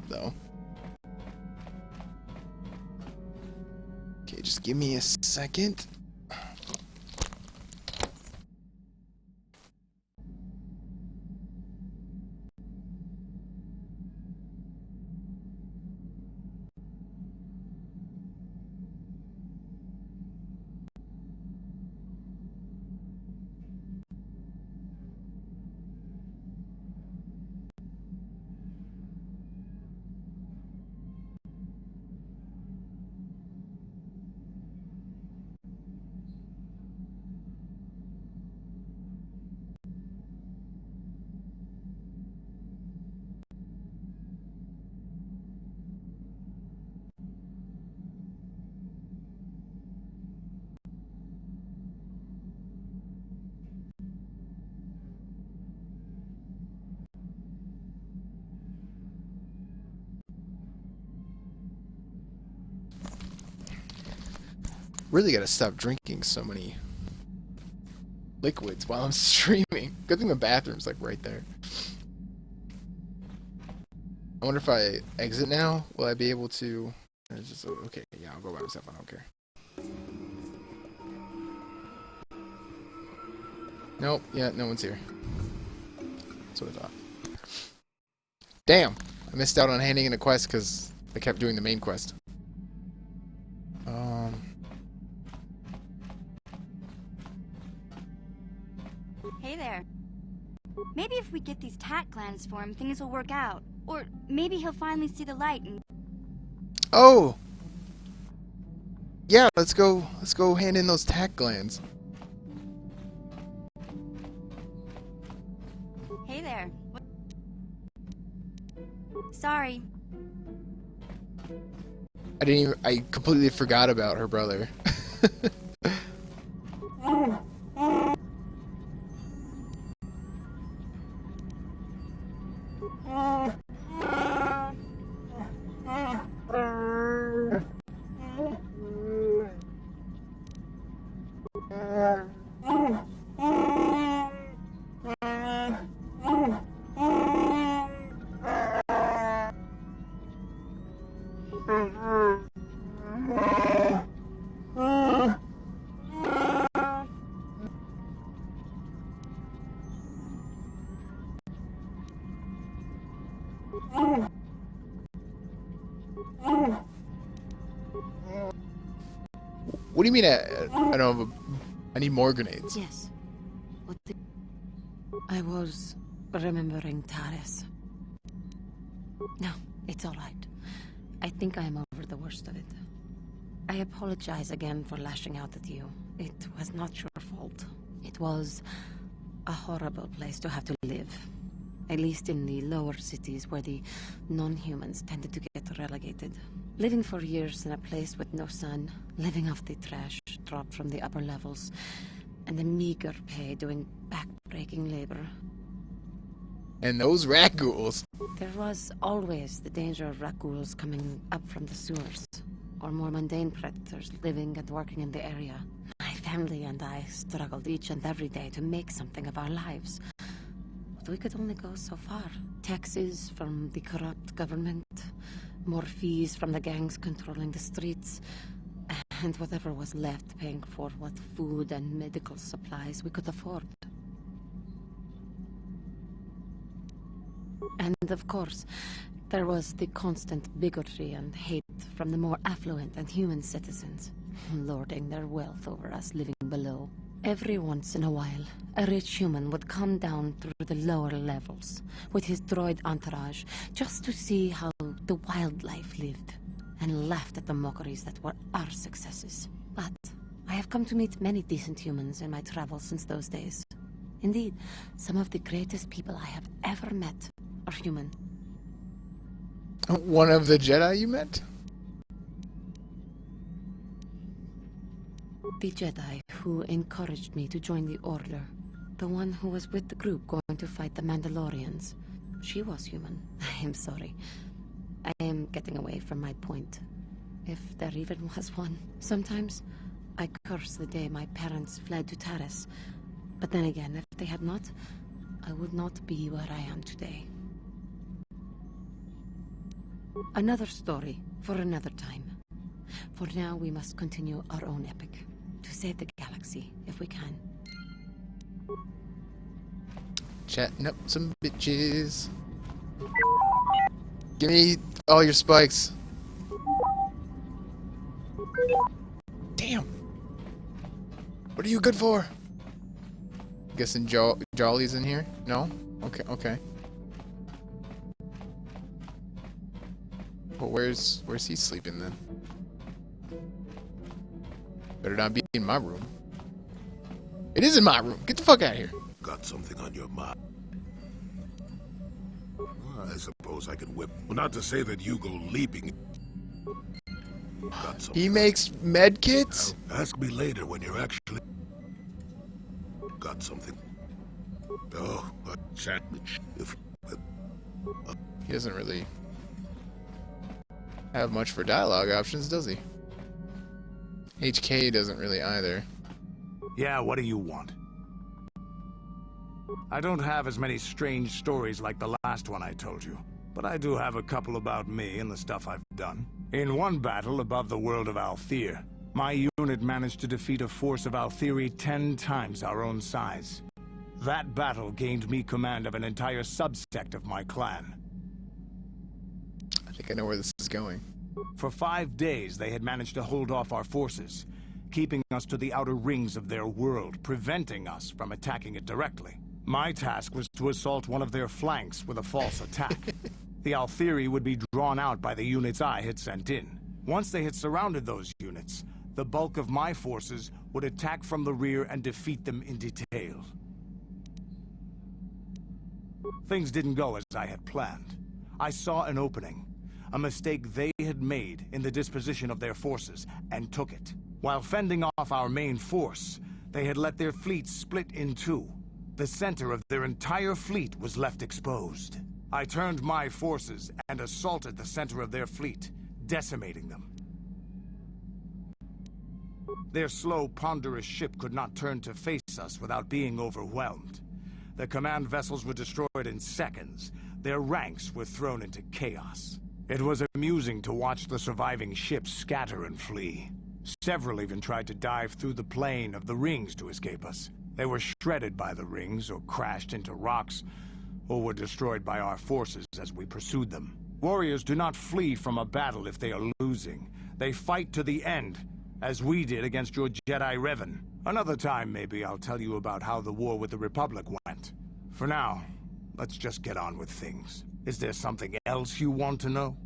though. Okay, just give me a second. Really gotta stop drinking so many liquids while I'm streaming. Good thing the bathroom's like right there. I wonder if I exit now, will I be able to... Just, okay, yeah, I'll go by myself, I don't care. Nope, yeah, no one's here. That's what I thought. Damn! I missed out on handing in a quest because I kept doing the main quest. Hey there. Maybe if we get these tat glands for him, things will work out. Or maybe he'll finally see the light and... Oh! Yeah, let's go hand in those tat glands. Hey there. Sorry. I completely forgot about her brother. What do you mean I don't have I need more grenades? Yes. I was remembering Taris. No, it's alright. I think I'm over the worst of it. I apologize again for lashing out at you. It was not your fault. It was a horrible place to have to live. At least in the lower cities where the non-humans tended to get relegated. Living for years in a place with no sun, living off the trash dropped from the upper levels, and the meager pay doing back-breaking labor. And those rat ghouls. There was always the danger of rat ghouls coming up from the sewers, or more mundane predators living and working in the area. My family and I struggled each and every day to make something of our lives. But we could only go so far. Taxes from the corrupt government, more fees from the gangs controlling the streets, and whatever was left paying for what food and medical supplies we could afford. And of course, there was the constant bigotry and hate from the more affluent and human citizens, lording their wealth over us living below. Every once in a while, a rich human would come down through the lower levels with his droid entourage just to see how the wildlife lived, and laughed at the mockeries that were our successes. But I have come to meet many decent humans in my travels since those days. Indeed, some of the greatest people I have ever met are human. One of the Jedi you met? The Jedi who encouraged me to join the Order. The one who was with the group going to fight the Mandalorians. She was human. I am sorry. I am getting away from my point. If there even was one. Sometimes I curse the day my parents fled to Taris. But then again, if they had not, I would not be where I am today. Another story for another time. For now, we must continue our own epic. To save the galaxy, if we can. Chatting up some bitches. Give me all your spikes. Damn. What are you good for? Guessing Jolly's in here? No? Okay, okay. Well, where's he sleeping then? Better not be in my room. It is in my room. Get the fuck out of here. Got something on your mind? I suppose I can whip. Well, not to say that you go leaping. Got something. He makes med kits? Now, ask me later when you're actually. Got something. Oh, chat. He doesn't really have much for dialogue options, does he? HK doesn't really either. Yeah, what do you want? I don't have as many strange stories like the last one I told you, but I do have a couple about me and the stuff I've done. In one battle above the world of Althir, my unit managed to defeat a force of Althiri 10 times our own size. That battle gained me command of an entire subsect of my clan. I think I know where this is going. For 5 days, they had managed to hold off our forces, keeping us to the outer rings of their world, preventing us from attacking it directly. My task was to assault one of their flanks with a false attack. The Althiri would be drawn out by the units I had sent in. Once they had surrounded those units, the bulk of my forces would attack from the rear and defeat them in detail. Things didn't go as I had planned. I saw an opening, a mistake they had made in the disposition of their forces, and took it. While fending off our main force, they had let their fleet split in two. The center of their entire fleet was left exposed. I turned my forces and assaulted the center of their fleet, decimating them. Their slow, ponderous ship could not turn to face us without being overwhelmed. The command vessels were destroyed in seconds. Their ranks were thrown into chaos. It was amusing to watch the surviving ships scatter and flee. Several even tried to dive through the plane of the rings to escape us. They were shredded by the rings, or crashed into rocks, or were destroyed by our forces as we pursued them. Warriors do not flee from a battle if they are losing. They fight to the end, as we did against your Jedi Revan. Another time, maybe, I'll tell you about how the war with the Republic went. For now, let's just get on with things. Is there something else you want to know?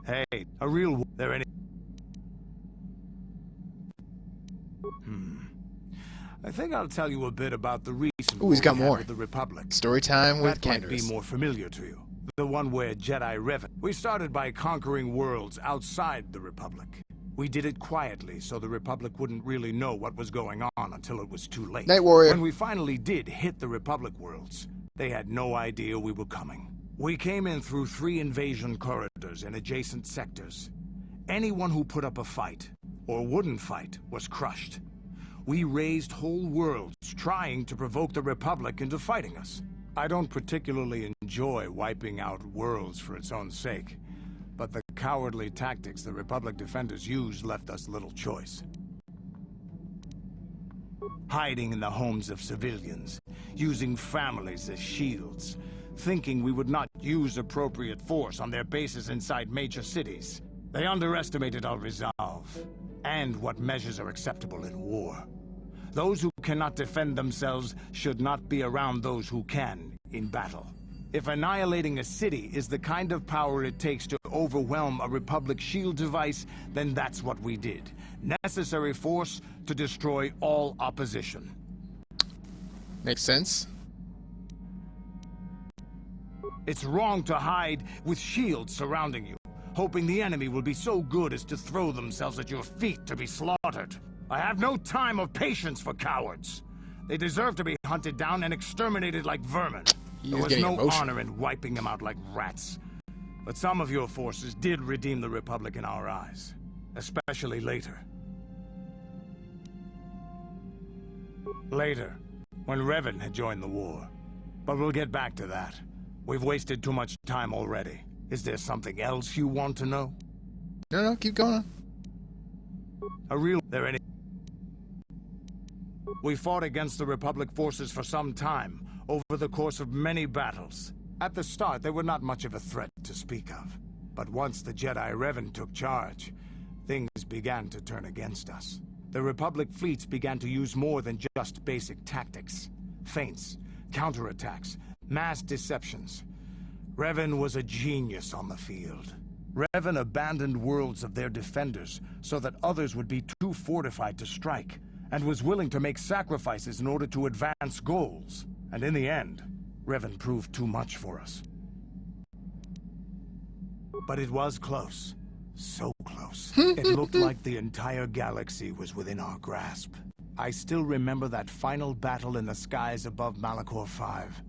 Hey, a real war. There any... I think I'll tell you a bit about the recent Ooh, he's got more. with the Republic. Story time with That might be Candace. more familiar to you. The one where Jedi Revan. We started by conquering worlds outside the Republic. We did it quietly, so the Republic wouldn't really know what was going on until it was too late. Night Warrior. When we finally did hit the Republic worlds, they had no idea we were coming. We came in through 3 invasion corridors in adjacent sectors. Anyone who put up a fight, or wouldn't fight, was crushed. We razed whole worlds, trying to provoke the Republic into fighting us. I don't particularly enjoy wiping out worlds for its own sake, but the cowardly tactics the Republic defenders used left us little choice. Hiding in the homes of civilians, using families as shields, thinking we would not use appropriate force on their bases inside major cities. They underestimated our resolve, and what measures are acceptable in war. Those who cannot defend themselves should not be around those who can in battle. If annihilating a city is the kind of power it takes to overwhelm a Republic shield device, then that's what we did. Necessary force to destroy all opposition. Makes sense. It's wrong to hide with shields surrounding you, hoping the enemy will be so good as to throw themselves at your feet to be slaughtered. I have no time or patience for cowards. They deserve to be hunted down and exterminated like vermin. There was no honor in wiping them out like rats. But some of your forces did redeem the Republic in our eyes, especially later. Later, when Revan had joined the war. But we'll get back to that. We've wasted too much time already. Is there something else you want to know? No, keep going. We fought against the Republic forces for some time, over the course of many battles. At the start, they were not much of a threat to speak of. But once the Jedi Revan took charge, things began to turn against us. The Republic fleets began to use more than just basic tactics. Feints, counterattacks, mass deceptions. Revan was a genius on the field. Revan abandoned worlds of their defenders so that others would be too fortified to strike, and was willing to make sacrifices in order to advance goals. And in the end, Revan proved too much for us. But it was close. So close. It looked like the entire galaxy was within our grasp. I still remember that final battle in the skies above Malachor 5.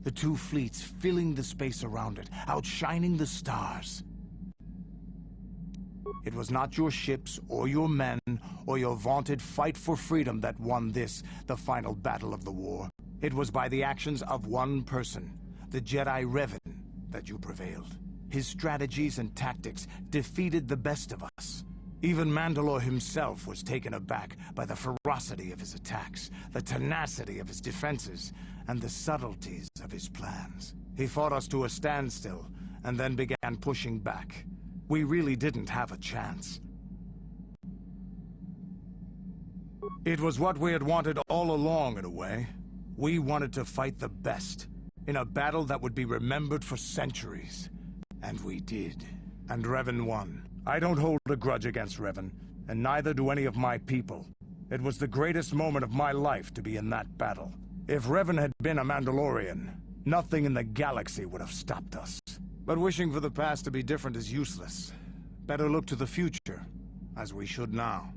The two fleets filling the space around it, outshining the stars. It was not your ships, or your men, or your vaunted fight for freedom that won this, the final battle of the war. It was by the actions of one person, the Jedi Revan, that you prevailed. His strategies and tactics defeated the best of us. Even Mandalore himself was taken aback by the ferocity of his attacks, the tenacity of his defenses, and the subtleties of his plans. He fought us to a standstill, and then began pushing back. We really didn't have a chance. It was what we had wanted all along, in a way. We wanted to fight the best, in a battle that would be remembered for centuries. And we did. And Revan won. I don't hold a grudge against Revan, and neither do any of my people. It was the greatest moment of my life to be in that battle. If Revan had been a Mandalorian, nothing in the galaxy would have stopped us. But wishing for the past to be different is useless. Better look to the future, as we should now.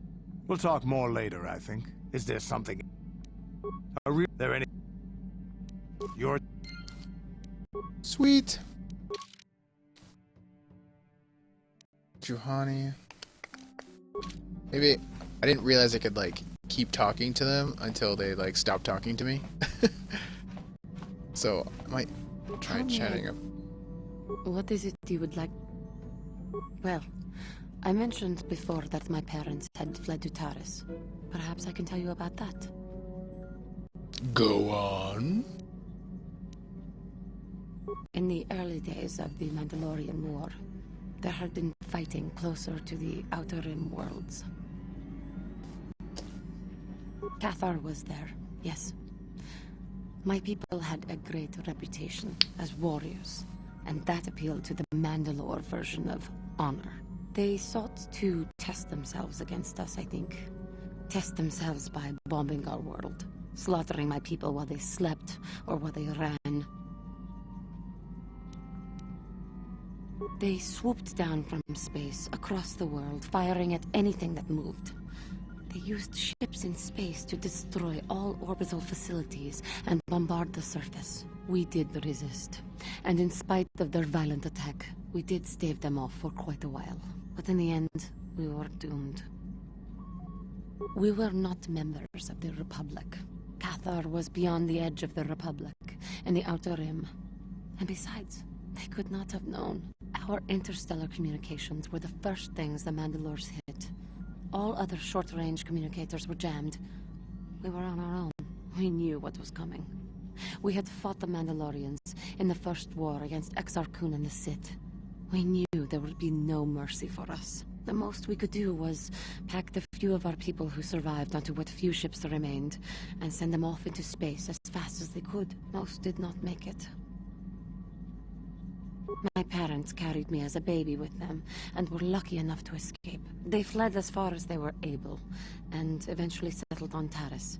We'll talk more later, I think. Is there something... You're... Sweet. Juhani. Maybe I didn't realize I could like keep talking to them until they like stopped talking to me. So I might try chatting up. What is it you would like? Well, I mentioned before that my parents had fled to Taris. Perhaps I can tell you about that. Go on. In the early days of the Mandalorian War, there had been fighting closer to the Outer Rim worlds. KOTOR was there, yes. My people had a great reputation as warriors, and that appealed to the Mandalore version of honor. They sought to test themselves against us, I think. Test themselves by bombing our world, slaughtering my people while they slept or while they ran. They swooped down from space across the world, firing at anything that moved. They used ships in space to destroy all orbital facilities and bombard the surface. We did resist, and in spite of their violent attack, we did stave them off for quite a while. But in the end, we were doomed. We were not members of the Republic. KOTOR was beyond the edge of the Republic, in the Outer Rim. And besides, they could not have known. Our interstellar communications were the first things the Mandalores hit. All other short-range communicators were jammed. We were on our own. We knew what was coming. We had fought the Mandalorians in the first war against Exar Kun and the Sith. We knew there would be no mercy for us. The most we could do was pack the few of our people who survived onto what few ships remained and send them off into space as fast as they could. Most did not make it. My parents carried me as a baby with them, and were lucky enough to escape. They fled as far as they were able, and eventually settled on Taris.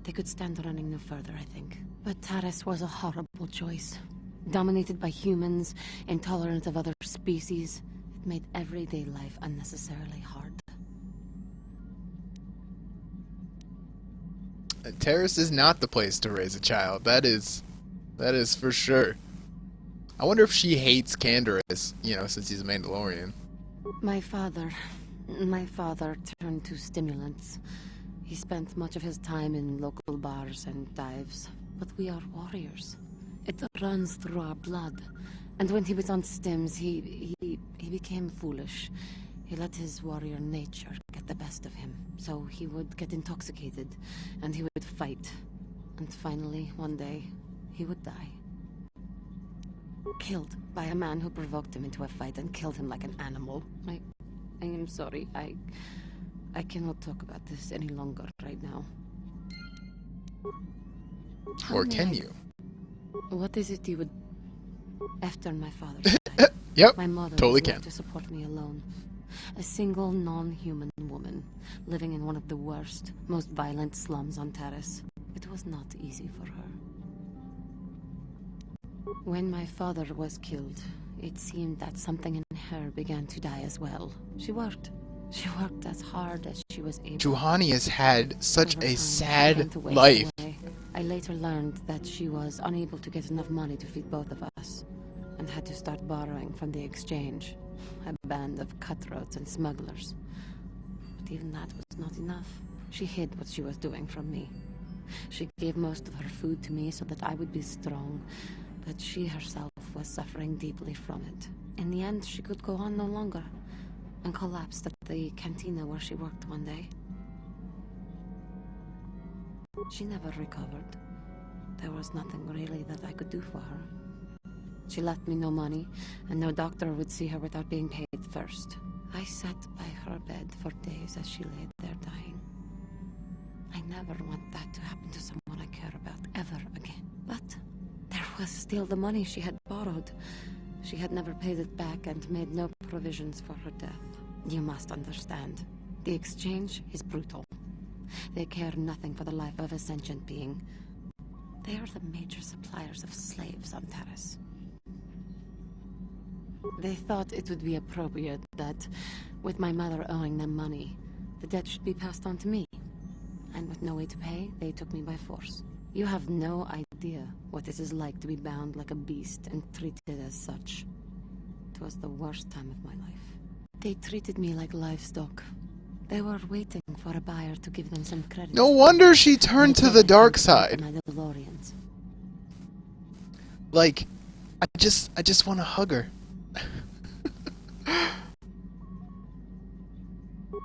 They could stand running no further, I think. But Taris was a horrible choice. Dominated by humans, intolerant of other species, it made everyday life unnecessarily hard. Taris is not the place to raise a child. That is for sure. I wonder if she hates Canderous, since he's a Mandalorian. My father turned to stimulants. He spent much of his time in local bars and dives. But we are warriors. It runs through our blood. And when he was on stims, he became foolish. He let his warrior nature get the best of him. So he would get intoxicated, and he would fight. And finally, one day, he would die. Killed by a man who provoked him into a fight and killed him like an animal. I am sorry. I cannot talk about this any longer right now. Or can you? What is it you would... After my father died, Yep, my mother totally was left can. to support me alone. A single non-human woman, living in one of the worst, most violent slums on Taris. It was not easy for her. When my father was killed, it seemed that something in her began to die as well. She worked. She worked as hard as she was able. Juhani has had such Over a time, she sad began to waste life. away. I later learned that she was unable to get enough money to feed both of us, and had to start borrowing from the exchange. A band of cutthroats and smugglers. But even that was not enough. She hid what she was doing from me. She gave most of her food to me so that I would be strong, but she herself was suffering deeply from it. In the end, she could go on no longer, and collapsed at the cantina where she worked one day. She never recovered. There was nothing really that I could do for her. She left me no money, and no doctor would see her without being paid first. I sat by her bed for days as she lay there dying. I never want that to happen to someone I care about ever again. But there was still the money she had borrowed. She had never paid it back and made no provisions for her death. You must understand. The exchange is brutal. They care nothing for the life of a sentient being. They are the major suppliers of slaves on Taris. They thought it would be appropriate that, with my mother owing them money, the debt should be passed on to me. And with no way to pay, they took me by force. You have no idea what it is like to be bound like a beast and treated as such. It was the worst time of my life. They treated me like livestock. They were waiting for a buyer to give them some credit. No wonder she turned to the dark side. Like, I just want to hug her.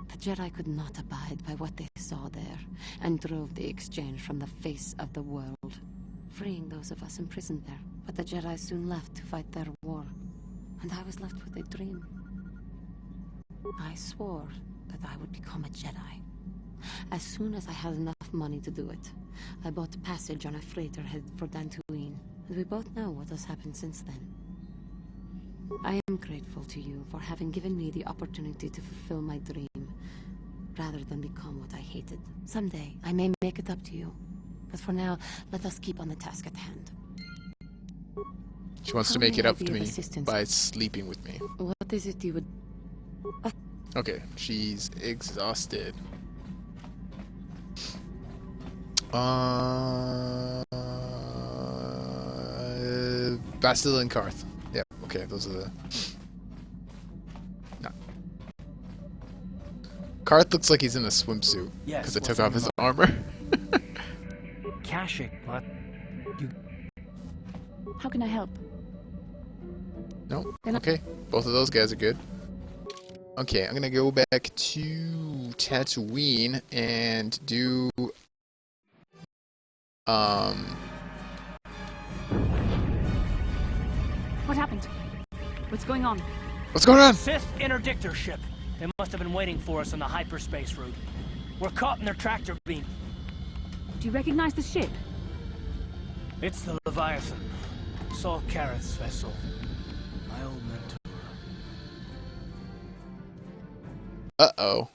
The Jedi could not abide by what they saw there, and drove the exchange from the face of the world, freeing those of us imprisoned there. But the Jedi soon left to fight their war, and I was left with a dream. I swore that I would become a Jedi. As soon as I had enough money to do it, I bought passage on a freighter headed for Tatooine, and we both know what has happened since then. I am grateful to you for having given me the opportunity to fulfill my dream, rather than become what I hated. Someday, I may make it up to you, but for now, let us keep on the task at hand. She wants to make it up to me by sleeping with me. What is it you would... Okay, she's exhausted. Bastille and Karth. Yeah, okay, those are the... No. Karth looks like he's in a swimsuit, because it took off his armor. Kashyyyk, what? How can I help? No? Okay, both of those guys are good. Okay, I'm gonna go back to Tatooine and do... What happened? What's going on? What's going on? Sith interdictor ship. They must have been waiting for us on the hyperspace route. We're caught in their tractor beam. Do you recognize the ship? It's the Leviathan. Saul Kareth's vessel. My old mentor. Uh-oh.